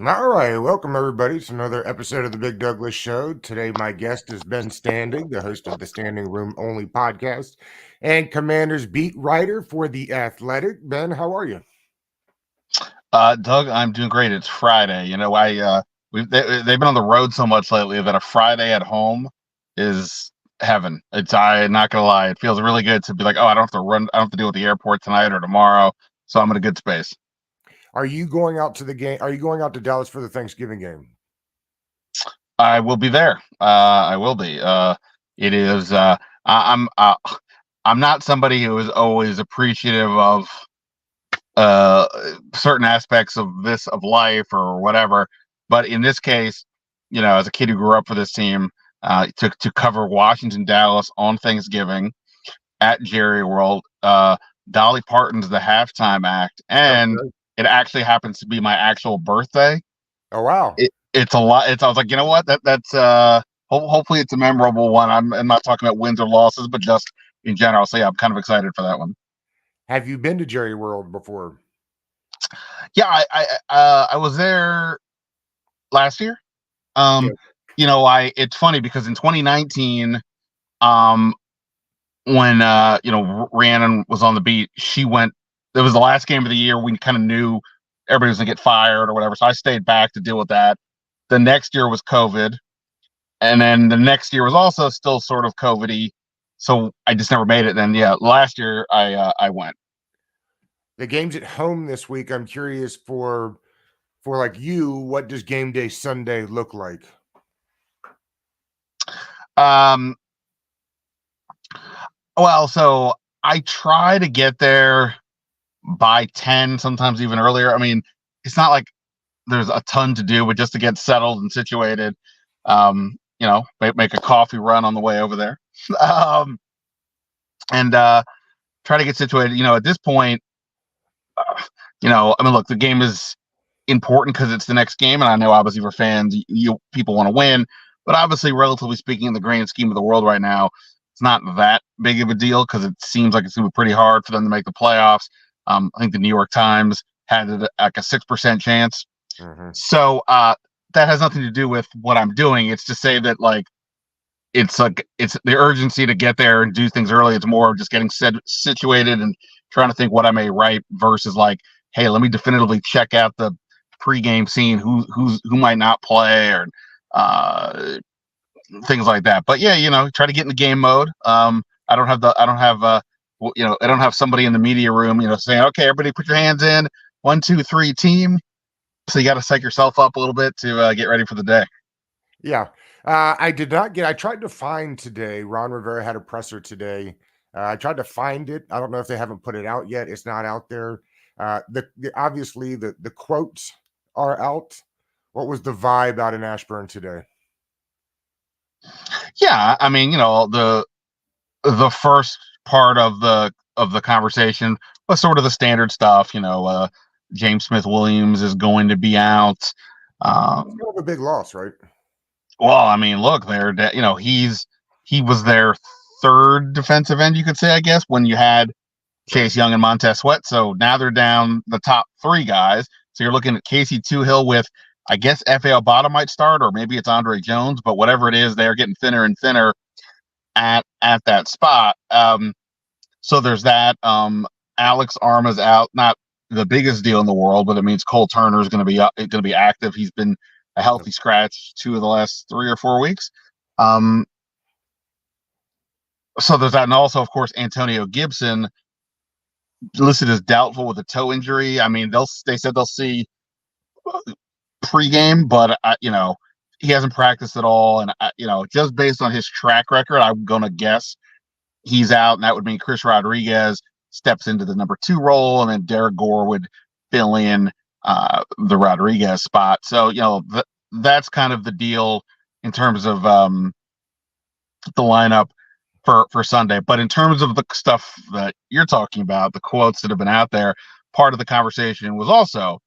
All right, welcome everybody to another episode of the Big Douglas Show. Today, my guest is Ben Standig, the host of the Standing Room Only podcast and Commanders beat writer for The Athletic. Ben, how are you? Doug, I'm doing great. It's Friday. They've been on the road so much lately that a Friday at home is heaven. I'm not gonna lie, it feels really good to be like, oh, I don't have to run, I don't have to deal with the airport tonight or tomorrow, so I'm in a good space. Are you going out to the game? Are you going out to Dallas for the Thanksgiving game? I will be there. I will be. It is. I'm. I'm not somebody who is always appreciative of uh certain aspects of life or whatever, but in this case, as a kid who grew up for this team, to cover Washington Dallas on Thanksgiving at Jerry World. Dolly Parton's the halftime act, and Okay. it actually happens to be my actual birthday. Oh, wow. It's a lot. I was like, you know what, that's hopefully it's a memorable one. I'm not talking about wins or losses, but just in general. So yeah, I'm kind of excited for that one. Have you been to Jerry World before? Yeah, I was there last year. Yeah. Um, I it's funny because in 2019, um, when Rhiannon was on the beat, she went. It was the last game of the year. We kind of knew everybody was gonna get fired or whatever, so I stayed back to deal with that. The next year was COVID, and then the next year was also still sort of COVID-y, so I just never made it. Then yeah, last year I went. The game's at home this week. I'm curious for like you, what does game day Sunday look like? Um, well, so I try to get there by 10, sometimes even earlier. I mean, it's not like there's a ton to do, but just to get settled and situated, make a coffee run on the way over there. um, and try to get situated. At this point, I mean, look, the game is important because it's the next game, and I know obviously for fans, you people want to win, but obviously, relatively speaking, in the grand scheme of the world right now, it's not that big of a deal because it seems like it's going to be pretty hard for them to make the playoffs. I think the New York Times had it like a 6% chance. Mhm. So that has nothing to do with what I'm doing. It's to say that it's the urgency to get there and do things early. It's more of just getting situated and trying to think what I may write versus like, hey, let me definitively check out the pregame scene, who might not play or uh, things like that. But yeah, try to get in the game mode. I don't have somebody in the media room, saying, okay, everybody put your hands in, 1, 2, 3, team. So you got to psych yourself up a little bit to get ready for the day. Yeah. I did not get, I tried to find today, Ron Rivera had a presser today. I tried to find it. I don't know if they haven't put it out yet. It's not out there. Obviously the quotes are out. What was the vibe out in Ashburn today? Yeah, I mean, the first part of the conversation was sort of the standard stuff. James Smith Williams is going to be out. It's Um, kind of a big loss, right? well, I mean, look, he was their third defensive end, you could say, I guess, when you had Chase Young and Montez Sweat. So now they're down the top three guys. So you're looking at Casey Toohill with, I guess, F.A. Obata might start, or maybe it's Andre Jones, but whatever it is, they're getting thinner and thinner at that spot. So there's that. Alex Arma's out, not the biggest deal in the world, but it means Cole Turner is going to be active. He's been a healthy scratch 2 of the last 3 or 4 weeks. Um, so there's that, and also, of course, Antonio Gibson listed as doubtful with a toe injury. I mean, they said they'll see pregame, but he hasn't practiced at all, and just based on his track record, I'm gonna guess he's out, and that would mean Chris Rodriguez steps into the number 2 role, and then Derek Gore would fill in the Rodriguez spot. So that's kind of the deal in terms of the lineup for Sunday. But in terms of the stuff that you're talking about, the quotes that have been out there, part of the conversation was also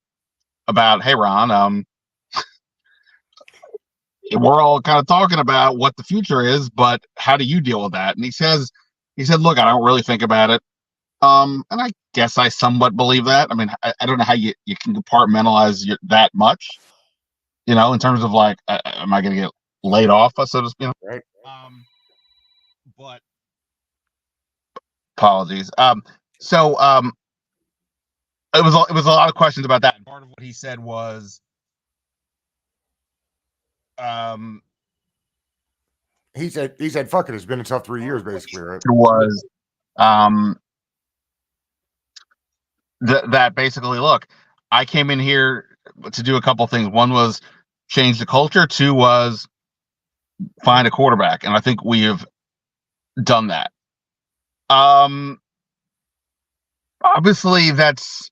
about, hey, Ron, we're all kind of talking about what the future is, but how do you deal with that? And he said, look, I don't really think about it. And I guess I somewhat believe that. I mean, I don't know how you can compartmentalize that much. in terms of like, am I going to get laid off, so to speak? Right. But apologies. So it was a lot of questions about that. And part of what he said was, um, He said, "Fuck it. It's been a tough 3 years, basically." Right. was um, that basically, look, I came in here to do a couple things. One was change the culture. Two was find a quarterback, and I think we have done that. Obviously, that's,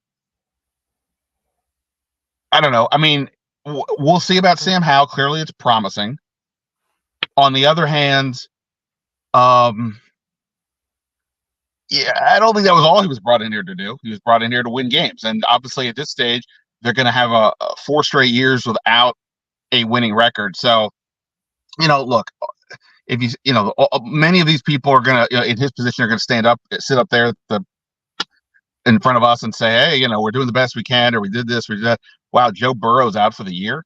I don't know. I mean, we'll see about Sam Howell. Clearly, it's promising. On the other hand, yeah, I don't think that was all he was brought in here to do. He was brought in here to win games, and obviously, at this stage, they're going to have a 4 straight years without a winning record. So, look, if many of these people are going to, in his position, are going to sit up there in front of us and say, hey, we're doing the best we can, or we did this, we did that. Wow, Joe Burrow's out for the year.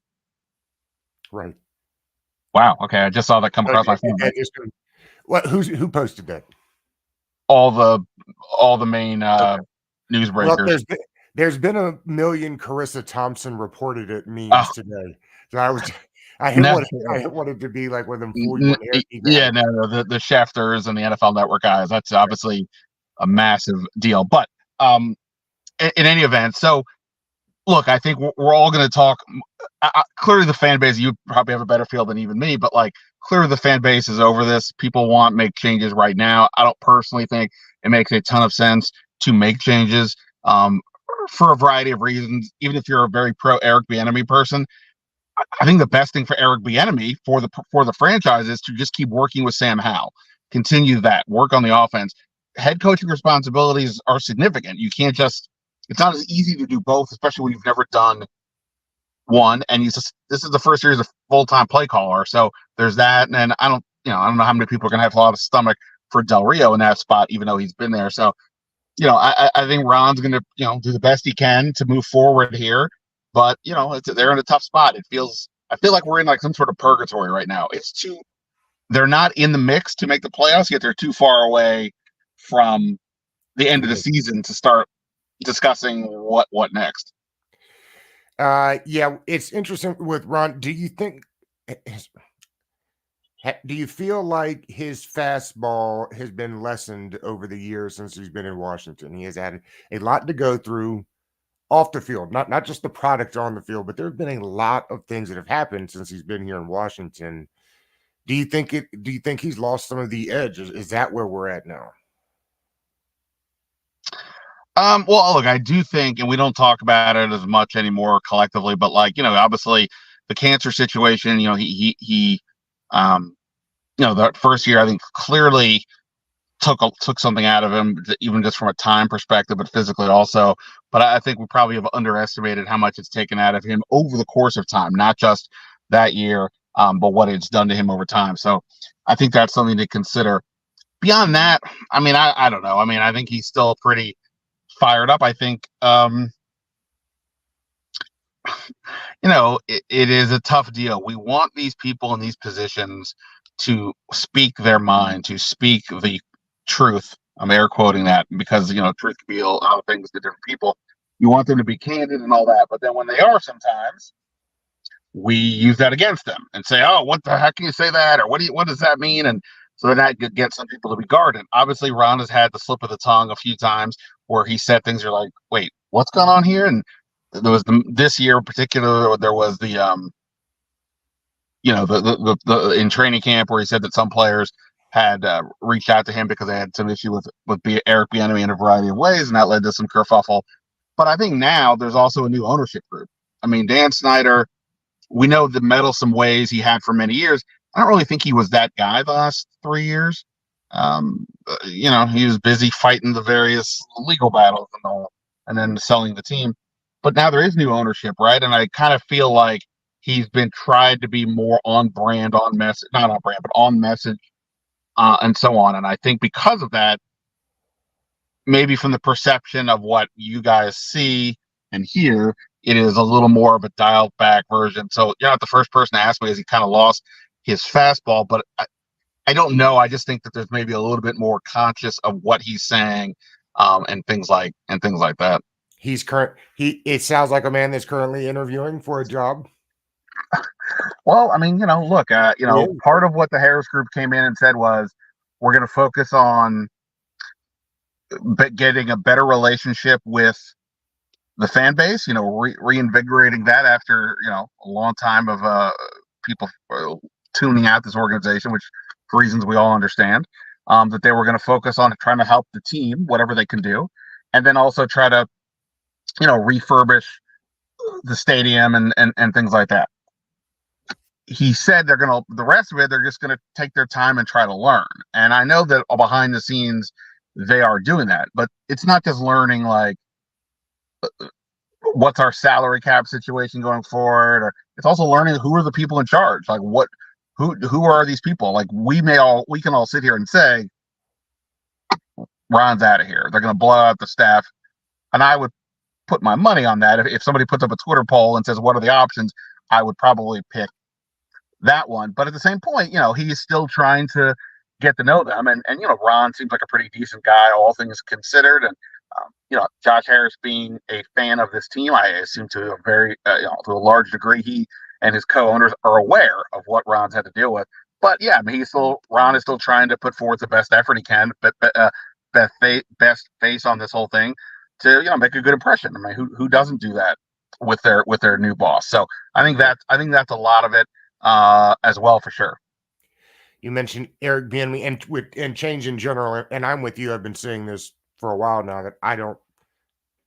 Right. Wow. Okay, I just saw that come across my phone. What? Who posted that? All the main news breakers. Well, there's been a million Carissa Thompson reported it memes today. So I wanted to be like one of them 41 yeah, no, the Schefters and the NFL Network guys. That's obviously a massive deal. But in any event, so look, I think we're all going to talk. Clearly, the fan base, you probably have a better feel than even me, but like, clearly the fan base is over this. People want to make changes right now. I don't personally think it makes a ton of sense to make changes for a variety of reasons. Even if you're a very pro Eric Bieniemy person, I think the best thing for Eric Bieniemy for the franchise is to just keep working with Sam Howell, continue that, work on the offense. Head coaching responsibilities are significant. You can't just. It's not as easy to do both, especially when you've never done one. And this is the first year as a full-time play caller, so there's that. And I don't know how many people are going to have a lot of stomach for Del Rio in that spot, even though he's been there. So, I think Ron's going to do the best he can to move forward here. But they're in a tough spot. I feel like we're in like some sort of purgatory right now. They're not in the mix to make the playoffs yet. They're too far away from the end of the season to start discussing what next. Yeah, it's interesting with Ron. Do you feel like his fastball has been lessened over the years since he's been in Washington? He has had a lot to go through off the field, not just the product on the field, but there have been a lot of things that have happened since he's been here in Washington. Do you think he's lost some of the edge? Is that where we're at now? Well, look, I do think, and we don't talk about it as much anymore collectively, but like, obviously the cancer situation, he that first year, I think clearly took something out of him, even just from a time perspective, but physically also. But I think we probably have underestimated how much it's taken out of him over the course of time, not just that year, but what it's done to him over time. So I think that's something to consider. Beyond that, I mean, I don't know. I mean, I think he's still pretty fired up. I think, it is a tough deal. We want these people in these positions to speak their mind, to speak the truth. I'm air quoting that because, truth can be a lot of things to different people. You want them to be candid and all that. But then when they are, sometimes we use that against them and say, oh, what the heck can you say that? Or what does that mean? And so then that gets some people to be guarded. Obviously, Ron has had the slip of the tongue a few times where he said things are like, wait, what's going on here? And there was this year in particular, there was the in training camp where he said that some players had reached out to him because they had some issue with Eric Bieniemy in a variety of ways, and that led to some kerfuffle. But I think now there's also a new ownership group. I mean, Dan Snyder, we know the meddlesome ways he had for many years. I don't really think he was that guy the last 3 years. He was busy fighting the various legal battles and all, and then selling the team. But now there is new ownership, right? And I kind of feel like he's been tried to be more on brand, on message, not on brand, but on message, and so on. And I think because of that, maybe from the perception of what you guys see and hear, it is a little more of a dialed back version. So you're not the first person to ask me, has he kind of lost his fastball? But I don't know. I just think that there's maybe a little bit more conscious of what he's saying, and things like that. It sounds like a man that's currently interviewing for a job. Well, I mean, look, Yeah. part of what the Harris Group came in and said was we're going to focus on getting a better relationship with the fan base, reinvigorating that after, a long time of people tuning out this organization, which for reasons we all understand, that they were going to focus on trying to help the team, whatever they can do, and then also try to, refurbish the stadium and things like that. He said the rest of it, they're just going to take their time and try to learn. And I know that behind the scenes, they are doing that, but it's not just learning like what's our salary cap situation going forward, or it's also learning who are the people in charge. Like who are these people? Like we can all sit here and say, Ron's out of here. They're going to blow out the staff. And I would put my money on that. If somebody puts up a Twitter poll and says, what are the options? I would probably pick that one. But at the same point, he is still trying to get to know them. And Ron seems like a pretty decent guy, all things considered. And, Josh Harris being a fan of this team, I assume to a large degree, he and his co-owners are aware of what Ron's had to deal with. But yeah, I mean, Ron is still trying to put forth the best effort he can, but best face on this whole thing to make a good impression. I mean, who doesn't do that with their new boss? So I think that's a lot of it as well, for sure. You mentioned Eric Bieniemy and change in general, and I'm with you. I've been saying this for a while now that I don't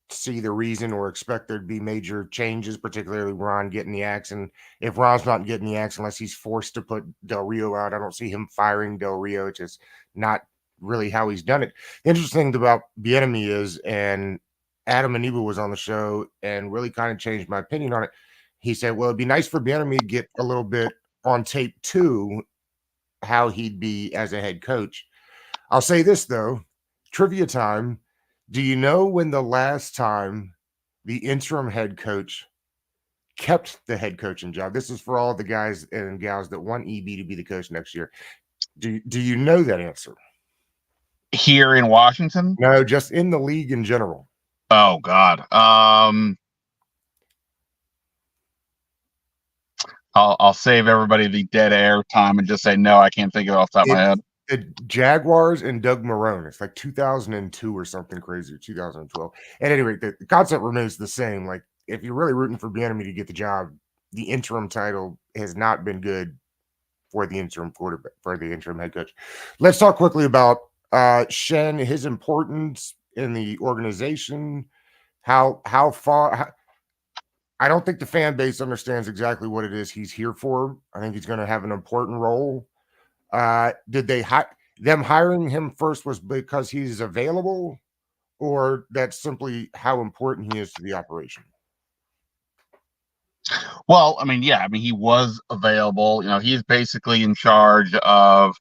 see the reason or expect there to be major changes, particularly Ron getting the axe. And if Ron's not getting the axe unless he's forced to put Del Rio out, I don't see him firing Del Rio. It's just not really how he's done it. The interesting thing about Bieniemy is, and Adam Aniba was on the show and really kind of changed my opinion on it. He said, well, it'd be nice for Bieniemy to get a little bit on tape too, how he'd be as a head coach. I'll say this though, trivia time. Do you know when the last time the interim head coach kept the head coaching job? This is for all the guys and gals that want EB to be the coach next year. Do you know that answer? Here in Washington? No, just in the league in general. Oh God. I'll save everybody the dead air time and just say no. I can't think of it off the top of my head. The Jaguars and Doug Marrone. It's like 2002 or something crazy, 2012. At any rate, the concept remains the same. Like if you're really rooting for Bieniemy to get the job, the interim title has not been good for the interim quarterback, for the interim head coach. Let's talk quickly about Shen, his importance in the organization. How far? I don't think the fan base understands exactly what it is he's here for. I think he's going to have an important role. Did them hiring him first was because he's available, or that's simply how important he is to the operation? Well, I mean, yeah, I mean, he was available. He's basically in charge of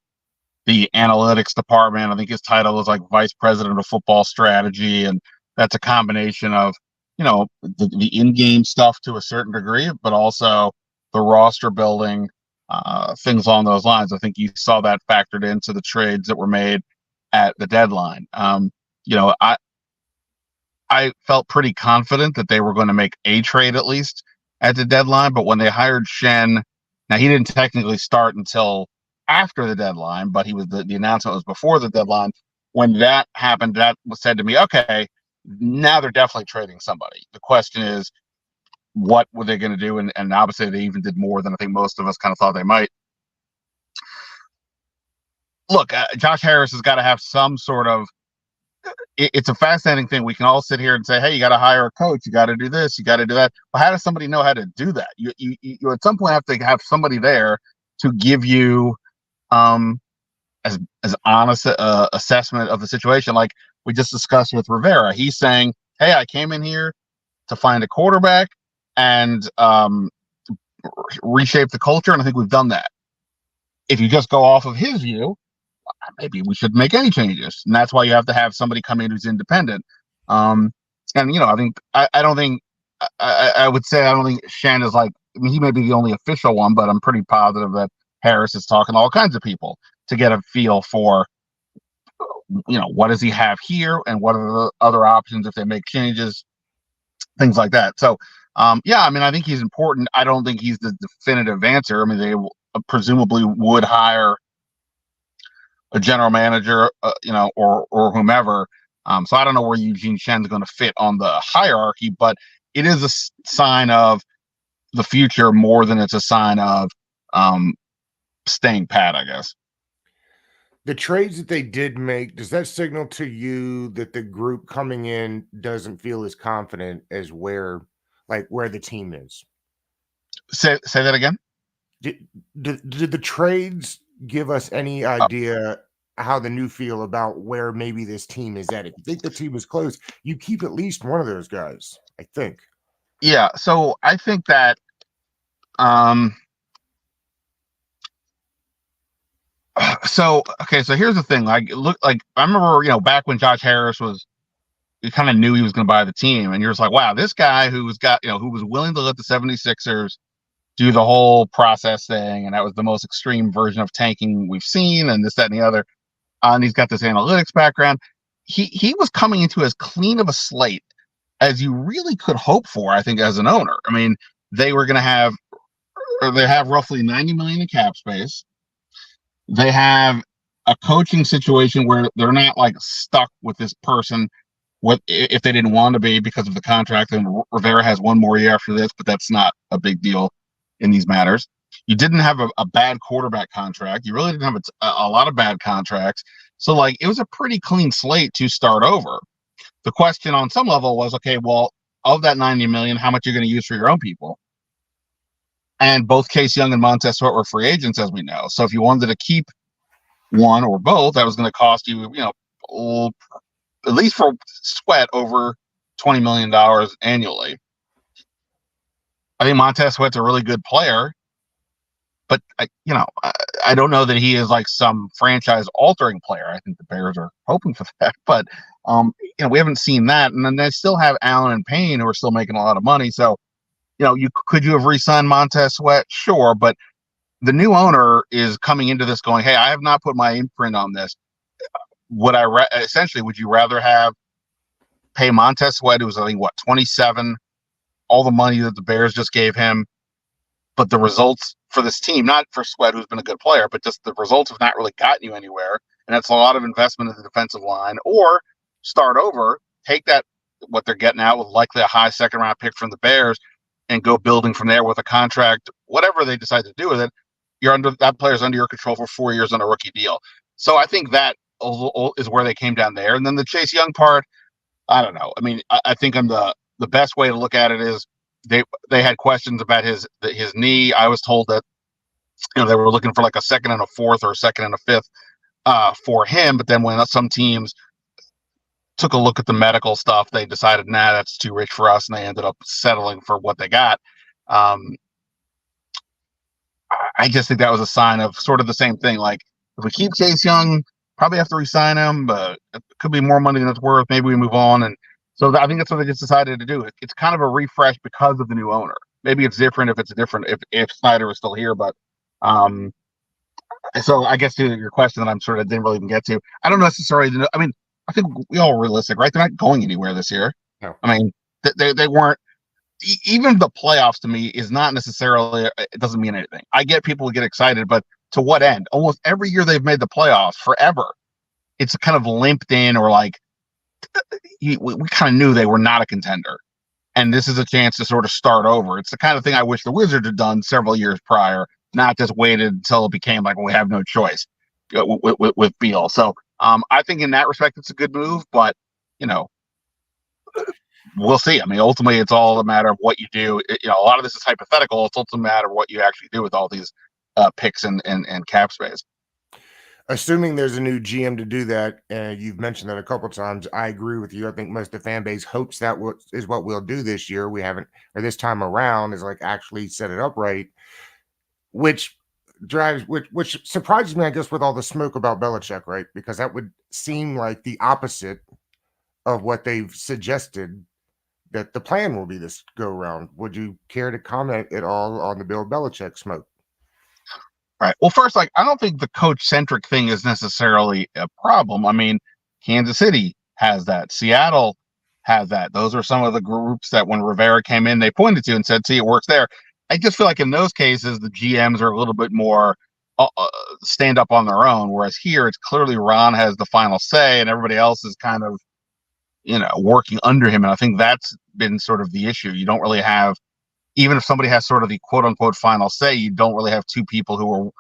the analytics department. I think his title is like vice president of football strategy, and that's a combination of the in-game stuff to a certain degree, but also the roster building, things along those lines. I think you saw that factored into the trades that were made at the deadline. I felt pretty confident that they were going to make a trade at least at the deadline, but when they hired Shen, now he didn't technically start until after the deadline, but he was the announcement was before the deadline. When that happened, that was said to me, okay, now they're definitely trading somebody. The question is, what were they going to do? And obviously they even did more than I think most of us kind of thought they might. Look, Josh Harris has got to have some sort of, it's a fascinating thing. We can all sit here and say, hey, you got to hire a coach. You got to do this. You got to do that. But how does somebody know how to do that? You at some point have to have somebody there to give you as honest assessment of the situation. Like we just discussed with Rivera. He's saying, hey, I came in here to find a quarterback and reshape the culture. And I think we've done that. If you just go off of his view, maybe we shouldn't make any changes. And that's why you have to have somebody come in who's independent. I don't think I would say I don't think Shen is like. I mean, he may be the only official one, but I'm pretty positive that Harris is talking to all kinds of people to get a feel for, what does he have here and what are the other options if they make changes, things like that. So, yeah, I mean, I think he's important. I don't think he's the definitive answer. I mean, they presumably would hire a general manager, or whomever. So I don't know where Eugene Shen's going to fit on the hierarchy, but it is a sign of the future more than it's a sign of um, staying pat, I guess. The trades that they did make, does that signal to you that the group coming in doesn't feel as confident as where the team is? Say that again. Did the trades give us any Uh, idea how the new feel about where maybe this team is at? If you think the team is close, you keep at least one of those guys, I think. yeah, so I think that um, so okay, so here's the thing. Like, look, like I remember, back when Josh Harris was, you kind of knew he was going to buy the team, and you're just like, wow, this guy who was willing to let the 76ers do the whole process thing, and that was the most extreme version of tanking we've seen, and this, that, and the other. And he's got this analytics background. He was coming into as clean of a slate as you really could hope for, I think, as an owner. I mean, they were going to have, or they have roughly 90 million in cap space. They have a coaching situation where they're not like stuck with this person what if they didn't want to be because of the contract. And Rivera has one more year after this, but that's not a big deal in these matters. You didn't have a bad quarterback contract. You really didn't have a lot of bad contracts. So like it was a pretty clean slate to start over. The question on some level was, okay, well, of that 90 million, how much are you going to use for your own people? And both Case Young and Montez Sweat were free agents, as we know. So if you wanted to keep one or both, that was going to cost you, at least for Sweat, over $20 million annually. I think Montez Sweat's a really good player, but I don't know that he is like some franchise altering player. I think the Bears are hoping for that, but we haven't seen that. And then they still have Allen and Payne who are still making a lot of money. So, could you have re-signed Montez Sweat? Sure, but the new owner is coming into this going, hey, I have not put my imprint on this. Would you rather have pay Montez Sweat, who was, I think, 27, all the money that the Bears just gave him, but the results for this team, not for Sweat, who's been a good player, but just the results have not really gotten you anywhere. And that's a lot of investment in the defensive line. Or start over, take that, what they're getting out with likely a high second round pick from the Bears, and go building from there with a contract, whatever they decide to do with it. That player's under your control for 4 years on a rookie deal. So I think that is where they came down there. And then the Chase Young part, I don't know. I mean, I think the best way to look at it is they had questions about his knee. I was told that they were looking for like a second and a fourth or a second and a fifth for him. But then when some teams took a look at the medical stuff, they decided, nah, that's too rich for us, and they ended up settling for what they got. I just think that was a sign of sort of the same thing. Like, if we keep Chase Young, probably have to re-sign him, but it could be more money than it's worth. Maybe we move on. And so I think that's what they just decided to do. It's kind of a refresh because of the new owner. Maybe it's different if Snyder is still here, but so I guess to your question that I'm sort of didn't really even get to, I don't necessarily know. I mean, I think we all realistic, right? They're not going anywhere this year. No. I mean, they weren't. Even the playoffs to me is not necessarily, it doesn't mean anything. I get people who get excited, but to what end? Almost every year they've made the playoffs forever, it's kind of limped in, or like we kind of knew they were not a contender. And this is a chance to sort of start over. It's the kind of thing I wish the Wizards had done several years prior, not just waited until it became like, well, we have no choice with Beal. So I think in that respect, it's a good move, but we'll see. I mean, ultimately, it's all a matter of what you do. A lot of this is hypothetical. It's ultimately a matter of what you actually do with all these picks and cap space. Assuming there's a new GM to do that, and you've mentioned that a couple of times, I agree with you. I think most of the fan base hopes that is what we'll do this year. We haven't, or this time around, is like actually set it up right, which surprises me, I guess, with all the smoke about Belichick, right? Because that would seem like the opposite of what they've suggested that the plan will be this go round. Would you care to comment at all on the Bill Belichick smoke? Right. Well, first, like, I don't think the coach centric thing is necessarily a problem. I mean, Kansas City has that. Seattle has that. Those are some of the groups that when Rivera came in, they pointed to and said, see, it works there. I just feel like in those cases, the GMs are a little bit more stand up on their own. Whereas here, it's clearly Ron has the final say and everybody else is kind of, working under him. And I think that's been sort of the issue. You don't really have, even if somebody has sort of the quote unquote final say, you don't really have two people who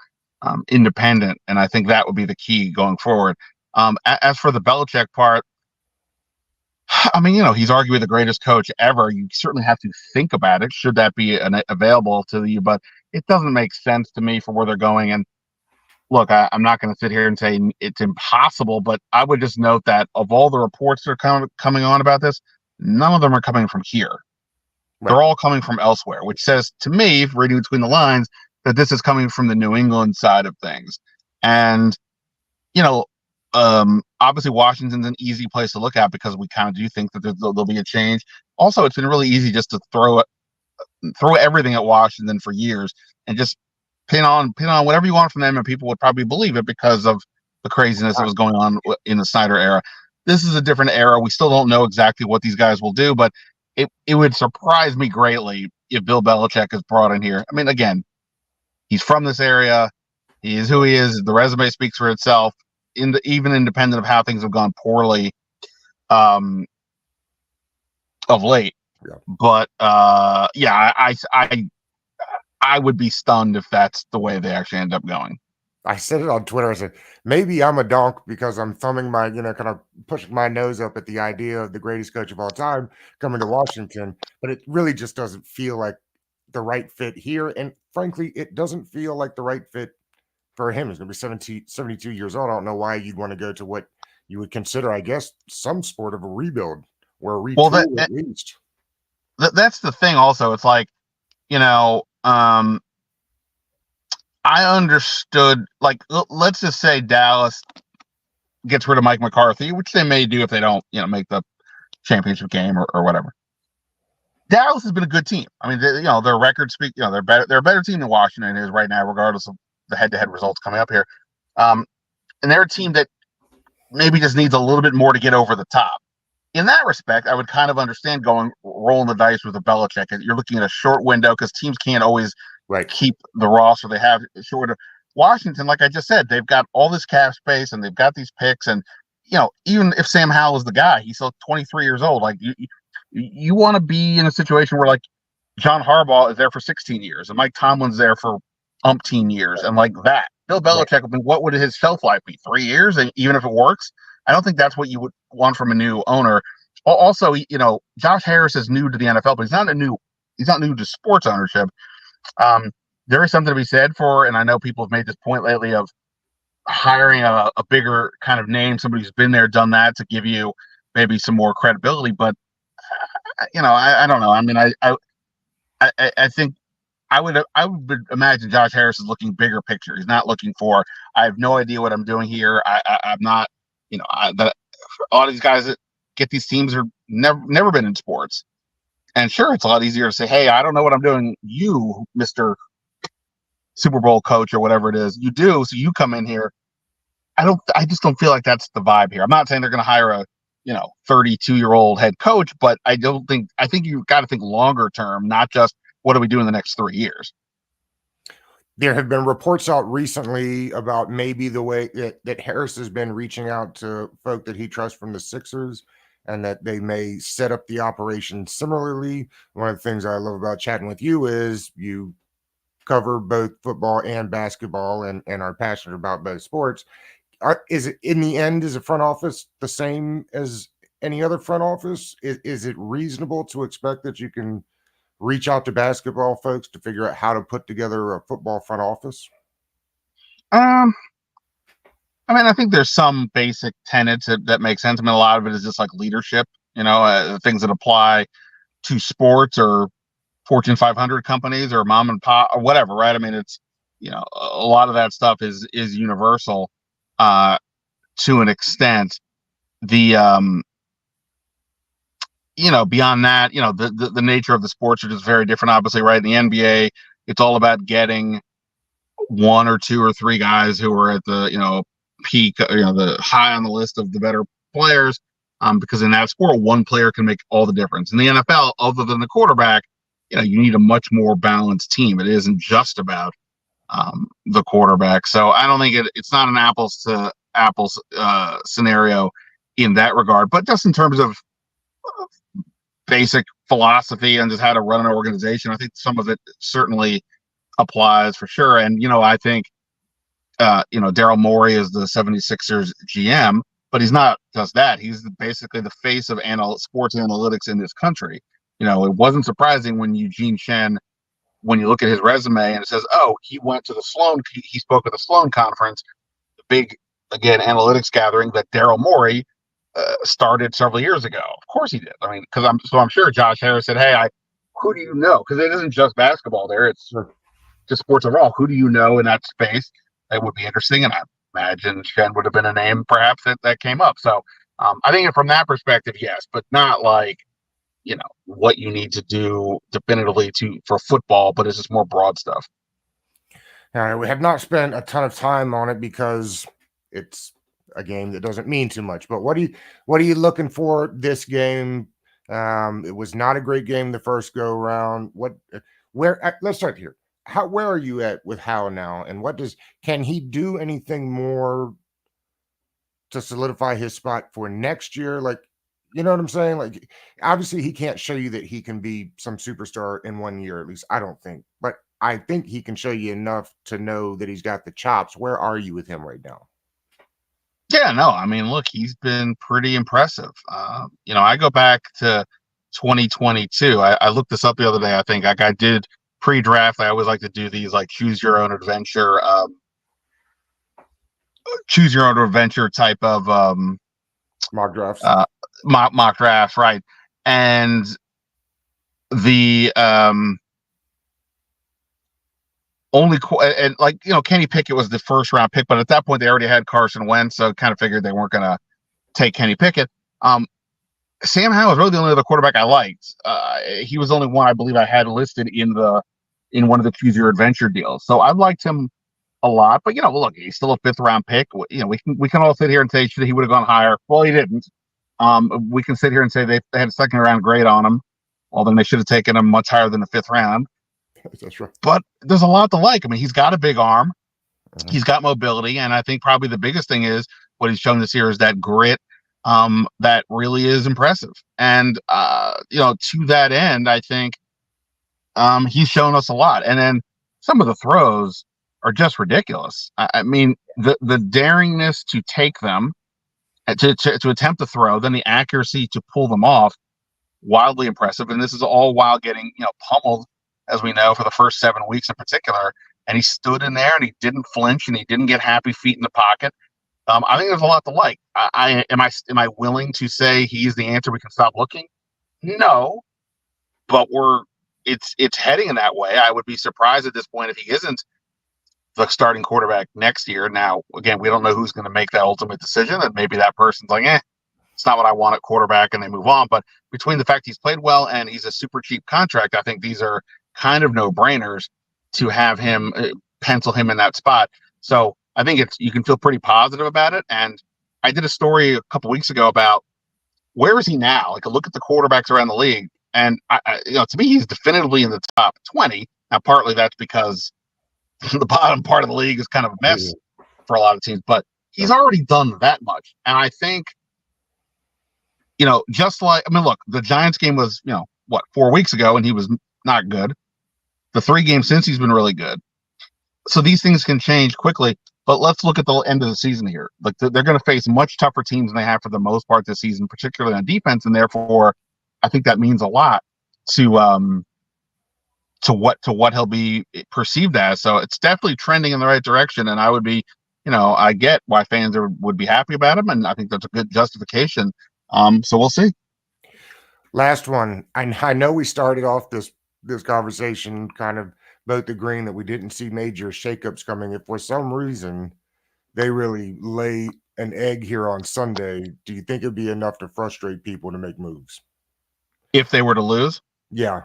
are independent. And I think that would be the key going forward. As for the Belichick part, I mean, he's arguably the greatest coach ever. You certainly have to think about it. Should that be available to you? But it doesn't make sense to me for where they're going. And look, I'm not going to sit here and say it's impossible, but I would just note that of all the reports that are coming on about this, none of them are coming from here. Right. They're all coming from elsewhere, which says to me, reading between the lines, that this is coming from the New England side of things. And, obviously Washington's an easy place to look at because we kind of do think that there'll be a change. Also, it's been really easy just to throw everything at Washington for years and just pin on whatever you want from them, and people would probably believe it because of the craziness that was going on in the Snyder era. This is a different era. We still don't know exactly what these guys will do, but it would surprise me greatly if Bill Belichick is brought in here. I mean, again, he's from this area. He is who he is. The resume speaks for itself. Even independent of how things have gone poorly of late. Yeah. But yeah, I would be stunned if that's the way they actually end up going. I said it on Twitter. I said, maybe I'm a donk because I'm thumbing my, kind of pushing my nose up at the idea of the greatest coach of all time coming to Washington. But it really just doesn't feel like the right fit here. And frankly, it doesn't feel like the right fit for him. He's going to be 72 years old. I don't know why you'd want to go to what you would consider, I guess, some sport of a rebuild or a retool at least. That's the thing also. It's like, I understood, like, let's just say Dallas gets rid of Mike McCarthy, which they may do if they don't, make the championship game or whatever. Dallas has been a good team. I mean, their record speak, they're better. They're a better team than Washington is right now, regardless of the head-to-head results coming up here. And they're a team that maybe just needs a little bit more to get over the top. In that respect, I would kind of understand rolling the dice with a Belichick. You're looking at a short window because teams can't always keep the roster they have short. Washington, like I just said, they've got all this cap space and they've got these picks. And, even if Sam Howell is the guy, he's still 23 years old. Like you want to be in a situation where like John Harbaugh is there for 16 years and Mike Tomlin's there for umpteen years and like that. Bill Belichick, what would his shelf life be? 3 years? And even if it works, I don't think that's what you would want from a new owner. Also, Josh Harris is new to the NFL, but he's not new to sports ownership. There is something to be said for, and I know people have made this point lately of hiring a bigger kind of name, somebody who's been there, done that, to give you maybe some more credibility. But I don't know. I mean, I think I would imagine Josh Harris is looking bigger picture. He's not looking for, I have no idea what I'm doing here. I'm not, that a lot of these guys that get these teams are never been in sports. And sure, it's a lot easier to say, hey, I don't know what I'm doing. You, Mr. Super Bowl coach or whatever it is, you do. So you come in here. I just don't feel like that's the vibe here. I'm not saying they're going to hire a, 32-year-old head coach, but I think you've got to think longer term, not just what do we do in the next 3 years. There have been reports out recently about maybe the way that Harris has been reaching out to folk that he trusts from the Sixers and that they may set up the operation similarly. One of the things I love about chatting with you is you cover both football and basketball and are passionate about both sports. Is it in the end, is a front office the same as any other front office? Is it reasonable to expect that you can reach out to basketball folks to figure out how to put together a football front office? I mean, I think there's some basic tenets that make sense. I mean, a lot of it is just like leadership, things that apply to sports or Fortune 500 companies or mom and pop or whatever, right? I mean, it's, a lot of that stuff is universal to an extent. The beyond that, the nature of the sports are just very different. Obviously, right? In the NBA, it's all about getting one or two or three guys who are at the peak, the high on the list of the better players. Because in that sport, one player can make all the difference. In the NFL, other than the quarterback, you need a much more balanced team. It isn't just about the quarterback. So I don't think it's not an apples to apples scenario in that regard. But just in terms of basic philosophy and just how to run an organization, I think some of it certainly applies for sure. And I think Daryl Morey is the 76ers GM, but he's not just that. He's basically the face of sports analytics in this country. It wasn't surprising when Eugene Chen, when you look at his resume and it says, oh, he went to the Sloan, he spoke at the Sloan conference, the big, again, analytics gathering that Daryl Morey started several years ago. Of course he did. I mean, I'm sure Josh Harris said, hey, who do you know? Because it isn't just basketball there. It's just sports overall. Who do you know in that space? That would be interesting. And I imagine Shen would have been a name perhaps that came up. So I think from that perspective, yes, but not like, what you need to do definitively for football, but it's just more broad stuff. All right, we have not spent a ton of time on it because it's a game that doesn't mean too much. But what are you looking for this game? It was not a great game the first go round. Let's start here. Where are you at with Howe now? And can he do anything more to solidify his spot for next year? Like, you know what I'm saying? Like, obviously he can't show you that he can be some superstar in 1 year, at least I don't think. But I think he can show you enough to know that he's got the chops. Where are you with him right now? Yeah, no, I mean, look, he's been pretty impressive. I go back to 2022. I looked this up the other day. I think I did pre-draft. I always like to do these like choose your own adventure type of Mock drafts. Mock drafts, right? And the only and like Kenny Pickett was the first round pick, but at that point they already had Carson Wentz, so kind of figured they weren't going to take Kenny Pickett. Sam Howell was really the only other quarterback I liked. He was the only one I believe I had listed in one of the choose your adventure deals. So I liked him a lot, but look, he's still a 5th round pick. We can all sit here and say he would have gone higher. Well, he didn't. We can sit here and say they had a 2nd round grade on him, although they should have taken him much higher than the 5th round. That's right. But there's a lot to like. I mean, he's got a big arm, he's got mobility, and I think probably the biggest thing is what he's shown this year is that grit. That really is impressive, and to that end, I think he's shown us a lot. And then some of the throws are just ridiculous. I mean, the daringness to take them, to attempt to throw, then the accuracy to pull them off, wildly impressive. And this is all while getting pummeled, as we know, for the first 7 weeks in particular. And he stood in there and he didn't flinch and he didn't get happy feet in the pocket. I think there's a lot to like. Am I willing to say he's the answer? We can stop looking. No, but it's heading in that way. I would be surprised at this point if he isn't the starting quarterback next year. Now, again, we don't know who's going to make that ultimate decision, and maybe that person's like, it's not what I want at quarterback, and they move on. But between the fact he's played well and he's a super cheap contract, I think these are kind of no-brainers to have him pencil him in that spot. So I think you can feel pretty positive about it. And I did a story a couple weeks ago about where is he now? Like a look at the quarterbacks around the league. And to me, he's definitively in the top 20. Now, partly that's because the bottom part of the league is kind of a mess for a lot of teams, but he's already done that much. And I think, look, the Giants game was, 4 weeks ago, and he was not good. The 3 games since, he's been really good. So these things can change quickly, but let's look at the end of the season here. Like they're going to face much tougher teams than they have for the most part this season, particularly on defense, and therefore, I think that means a lot to what he'll be perceived as. So it's definitely trending in the right direction, and I would be, I get why fans would be happy about him, and I think that's a good justification. So we'll see. Last one. I know we started off this conversation kind of both agreeing that we didn't see major shakeups coming. If for some reason they really lay an egg here on Sunday, do you think it'd be enough to frustrate people to make moves? if they were to lose. Yeah.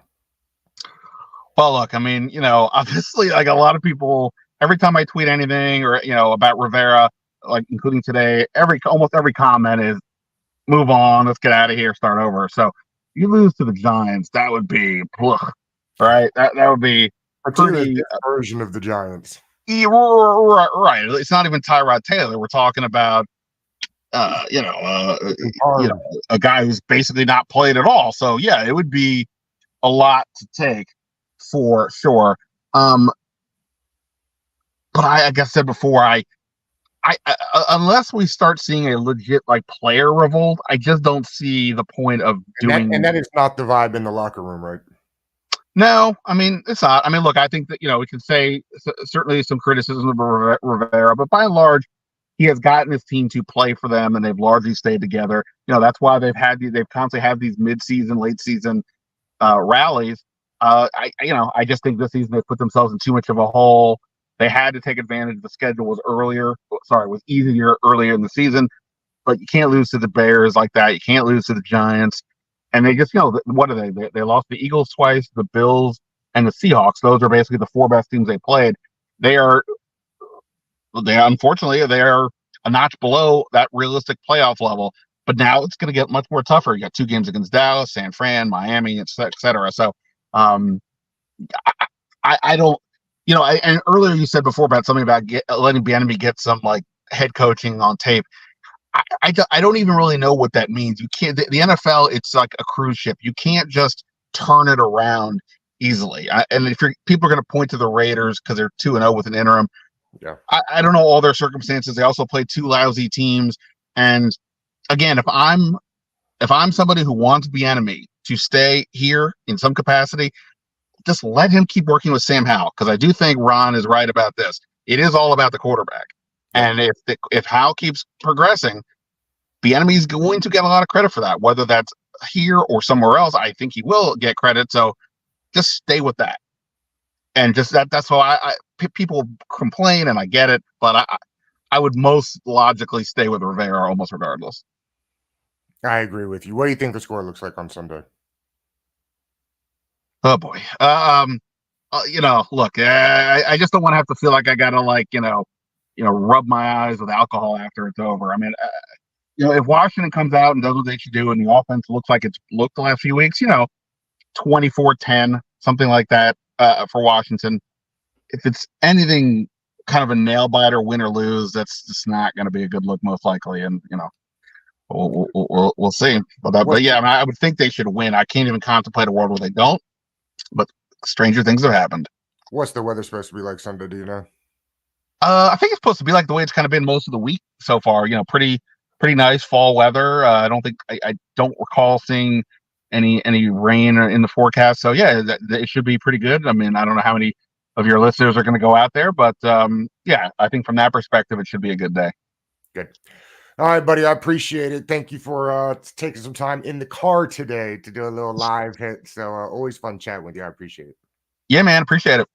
Well, look, I mean, obviously, like a lot of people, every time I tweet anything or about Rivera, like including today, almost every comment is move on, let's get out of here, start over. So you lose to the Giants, that would be right. That would be Particularly pretty this version of the Giants. right. It's not even Tyrod Taylor. We're talking about uh, you know, uh, a guy who's basically not played at all. So yeah, it would be a lot to take for sure. But like I said before, unless we start seeing a legit like player revolt, I just don't see the point of doing. And that is not the vibe in the locker room, right? No, I mean it's not. I mean, look, I think that we can say certainly some criticism of Rivera, but by and large, he has gotten his team to play for them, and they've largely stayed together. That's why they've constantly had these mid-season, late-season rallies. I just think this season they put themselves in too much of a hole. They had to take advantage. The schedule was easier earlier in the season, but you can't lose to the Bears like that. You can't lose to the Giants. And they just, what are they? They lost the Eagles twice, the Bills, and the Seahawks. Those are basically the four best teams they played. They unfortunately are a notch below that realistic playoff level. But now it's going to get much more tougher. You got 2 games against Dallas, San Fran, Miami, et cetera. So I don't, and earlier you said before about something about letting Bieniemy get some like head coaching on tape. I don't even really know what that means. You can't. The NFL, it's like a cruise ship. You can't just turn it around easily. And if people are going to point to the Raiders because they're 2-0 with an interim, yeah, I don't know all their circumstances. They also play 2 lousy teams. And again, if I'm somebody who wants Bieniemy to stay here in some capacity, just let him keep working with Sam Howell, because I do think Ron is right about this. It is all about the quarterback. And if Howell keeps progressing, Bieniemy is going to get a lot of credit for that, whether that's here or somewhere else. I think he will get credit. So just stay with that. And just that's how people complain, and I get it, but I would most logically stay with Rivera almost regardless. I agree with you. What do you think the score looks like on Sunday? Oh boy. Look, I just don't want to have to feel like I gotta rub my eyes with alcohol after it's over. I mean, if Washington comes out and does what they should do, and the offense looks like it's looked the last few weeks, 24-10, something like that for Washington. If it's anything kind of a nail biter, win or lose, that's just not going to be a good look, most likely. And we'll see. But yeah, I would think they should win. I can't even contemplate a world where they don't. But stranger things have happened. What's the weather supposed to be like Sunday? Do you know? I think it's supposed to be like the way it's kind of been most of the week so far. Pretty nice fall weather. I don't recall seeing any rain in the forecast. So yeah, it should be pretty good. I mean, I don't know how many of your listeners are going to go out there, but yeah, I think from that perspective, it should be a good day. Good. All right, buddy. I appreciate it. Thank you for taking some time in the car today to do a little live hit. So always fun chatting with you. I appreciate it. Yeah, man. Appreciate it.